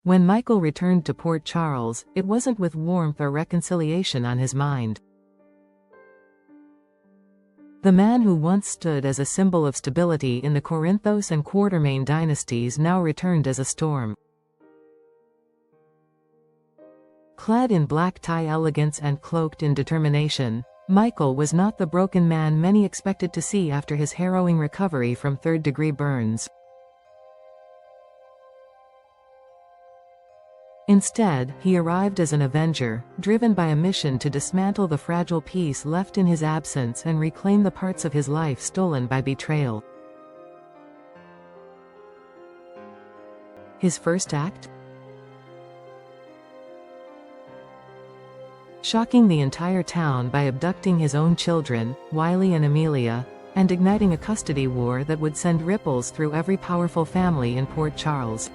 When Michael returned to Port Charles, it wasn't with warmth or reconciliation on his mind. The man who once stood as a symbol of stability in the Corinthos and Quatermain dynasties now returned as a storm. Clad in black tie elegance and cloaked in determination, Michael was not the broken man many expected to see after his harrowing recovery from third-degree burns. Instead, he arrived as an avenger, driven by a mission to dismantle the fragile peace left in his absence and reclaim the parts of his life stolen by betrayal. His first act? Shocking the entire town by abducting his own children, Wiley and Amelia, and igniting a custody war that would send ripples through every powerful family in Port Charles.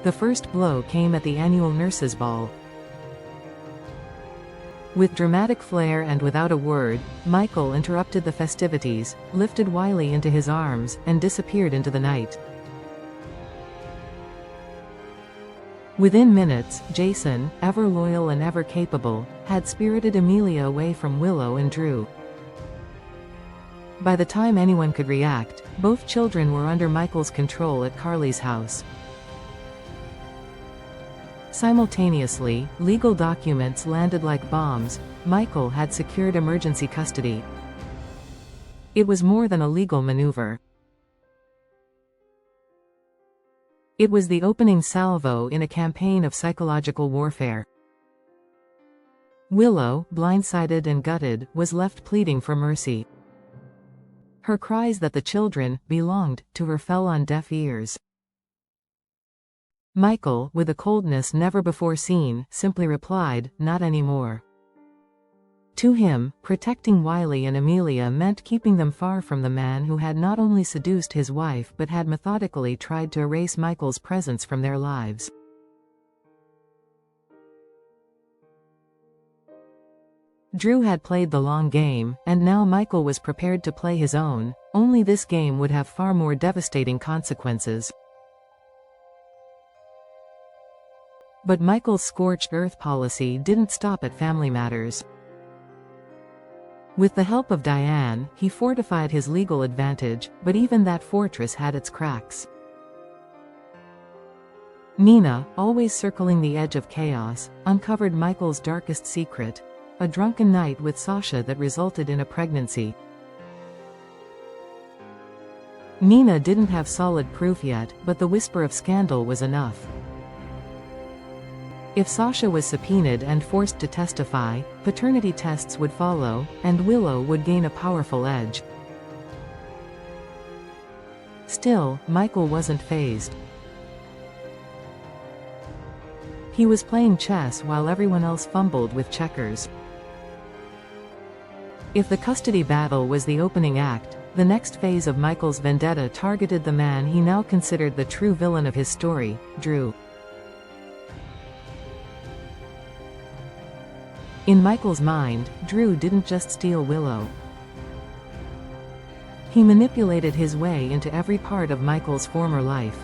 The first blow came at the annual Nurses' Ball. With dramatic flair and without a word, Michael interrupted the festivities, lifted Wiley into his arms, and disappeared into the night. Within minutes, Jason, ever loyal and ever capable, had spirited Amelia away from Willow and Drew. By the time anyone could react, both children were under Michael's control at Carly's house. Simultaneously, legal documents landed like bombs. Michael had secured emergency custody. It was more than a legal maneuver. It was the opening salvo in a campaign of psychological warfare. Willow, blindsided and gutted, was left pleading for mercy. Her cries that the children belonged to her fell on deaf ears. Michael, with a coldness never before seen, simply replied, "Not anymore." To him, protecting Wiley and Amelia meant keeping them far from the man who had not only seduced his wife but had methodically tried to erase Michael's presence from their lives. Drew had played the long game, and now Michael was prepared to play his own, only this game would have far more devastating consequences. But Michael's scorched earth policy didn't stop at family matters. With the help of Diane, he fortified his legal advantage, but even that fortress had its cracks. Nina, always circling the edge of chaos, uncovered Michael's darkest secret, a drunken night with Sasha that resulted in a pregnancy. Nina didn't have solid proof yet, but the whisper of scandal was enough. If Sasha was subpoenaed and forced to testify, paternity tests would follow, and Willow would gain a powerful edge. Still, Michael wasn't fazed. He was playing chess while everyone else fumbled with checkers. If the custody battle was the opening act, the next phase of Michael's vendetta targeted the man he now considered the true villain of his story, Drew. In Michael's mind, Drew didn't just steal Willow. He manipulated his way into every part of Michael's former life.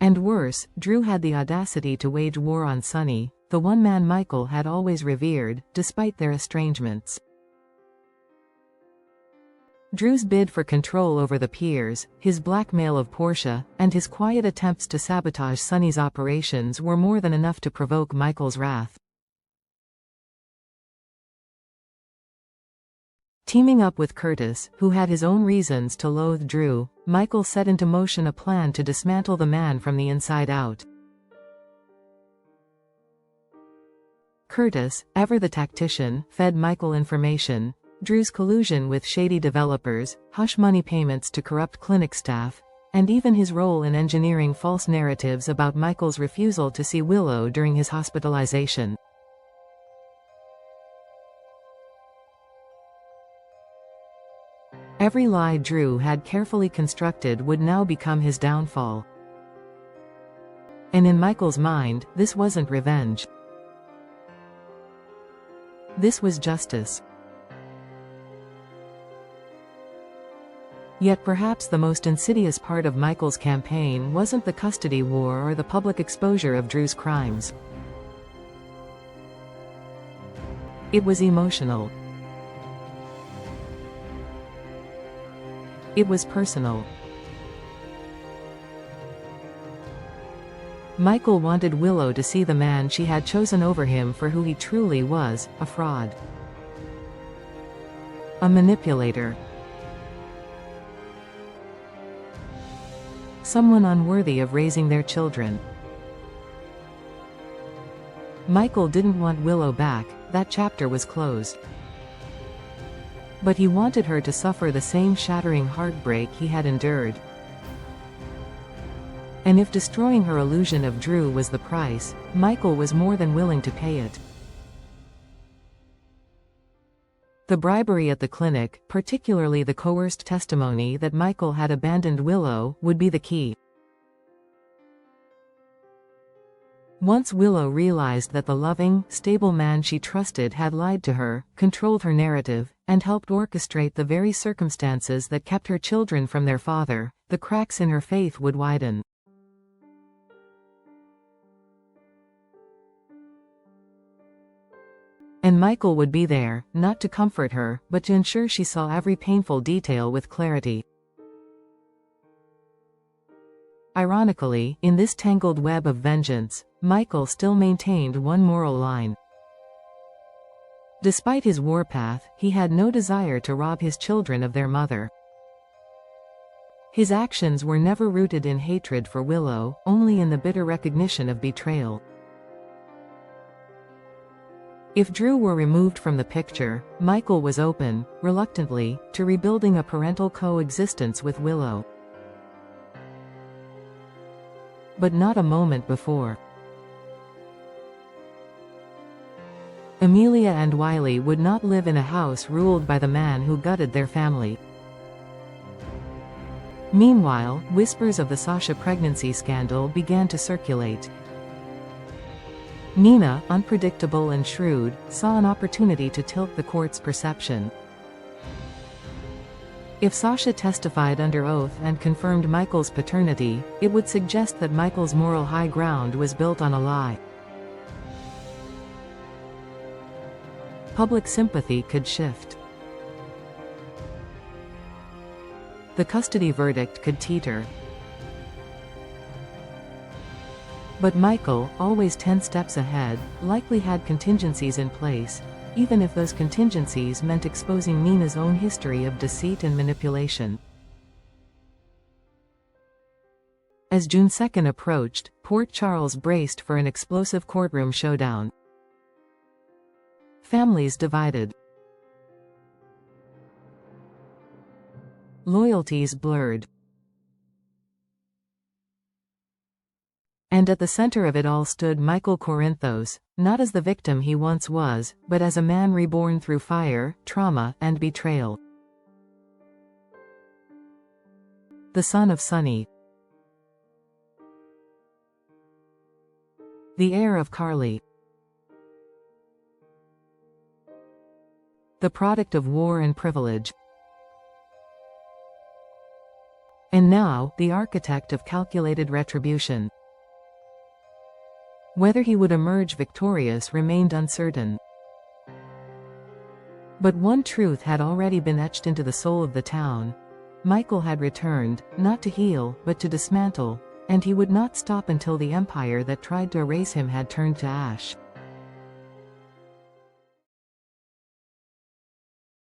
And worse, Drew had the audacity to wage war on Sonny, the one man Michael had always revered, despite their estrangements. Drew's bid for control over the Piers, his blackmail of Portia, and his quiet attempts to sabotage Sonny's operations were more than enough to provoke Michael's wrath. Teaming up with Curtis, who had his own reasons to loathe Drew, Michael set into motion a plan to dismantle the man from the inside out. Curtis, ever the tactician, fed Michael information. Drew's collusion with shady developers, hush money payments to corrupt clinic staff, and even his role in engineering false narratives about Michael's refusal to see Willow during his hospitalization. Every lie Drew had carefully constructed would now become his downfall. And in Michael's mind, this wasn't revenge. This was justice. Yet perhaps the most insidious part of Michael's campaign wasn't the custody war or the public exposure of Drew's crimes. It was emotional. It was personal. Michael wanted Willow to see the man she had chosen over him for who he truly was, a fraud. A manipulator. Someone unworthy of raising their children. Michael didn't want Willow back, that chapter was closed. But he wanted her to suffer the same shattering heartbreak he had endured. And if destroying her illusion of Drew was the price, Michael was more than willing to pay it. The bribery at the clinic, particularly the coerced testimony that Michael had abandoned Willow, would be the key. Once Willow realized that the loving, stable man she trusted had lied to her, controlled her narrative, and helped orchestrate the very circumstances that kept her children from their father, the cracks in her faith would widen. And Michael would be there, not to comfort her, but to ensure she saw every painful detail with clarity. Ironically, in this tangled web of vengeance, Michael still maintained one moral line. Despite his warpath, he had no desire to rob his children of their mother. His actions were never rooted in hatred for Willow, only in the bitter recognition of betrayal. If Drew were removed from the picture, Michael was open, reluctantly, to rebuilding a parental coexistence with Willow. But not a moment before. Amelia and Wiley would not live in a house ruled by the man who gutted their family. Meanwhile, whispers of the Sasha pregnancy scandal began to circulate. Nina, unpredictable and shrewd, saw an opportunity to tilt the court's perception. If Sasha testified under oath and confirmed Michael's paternity, it would suggest that Michael's moral high ground was built on a lie. Public sympathy could shift. The custody verdict could teeter. But Michael, always 10 steps ahead, likely had contingencies in place, even if those contingencies meant exposing Nina's own history of deceit and manipulation. As June 2 approached, Port Charles braced for an explosive courtroom showdown. Families divided. Loyalties blurred. And at the center of it all stood Michael Corinthos, not as the victim he once was, but as a man reborn through fire, trauma, and betrayal. The son of Sonny. The heir of Carly. The product of war and privilege. And now, the architect of calculated retribution. Whether he would emerge victorious remained uncertain. But one truth had already been etched into the soul of the town. Michael had returned, not to heal, but to dismantle, and he would not stop until the empire that tried to erase him had turned to ash.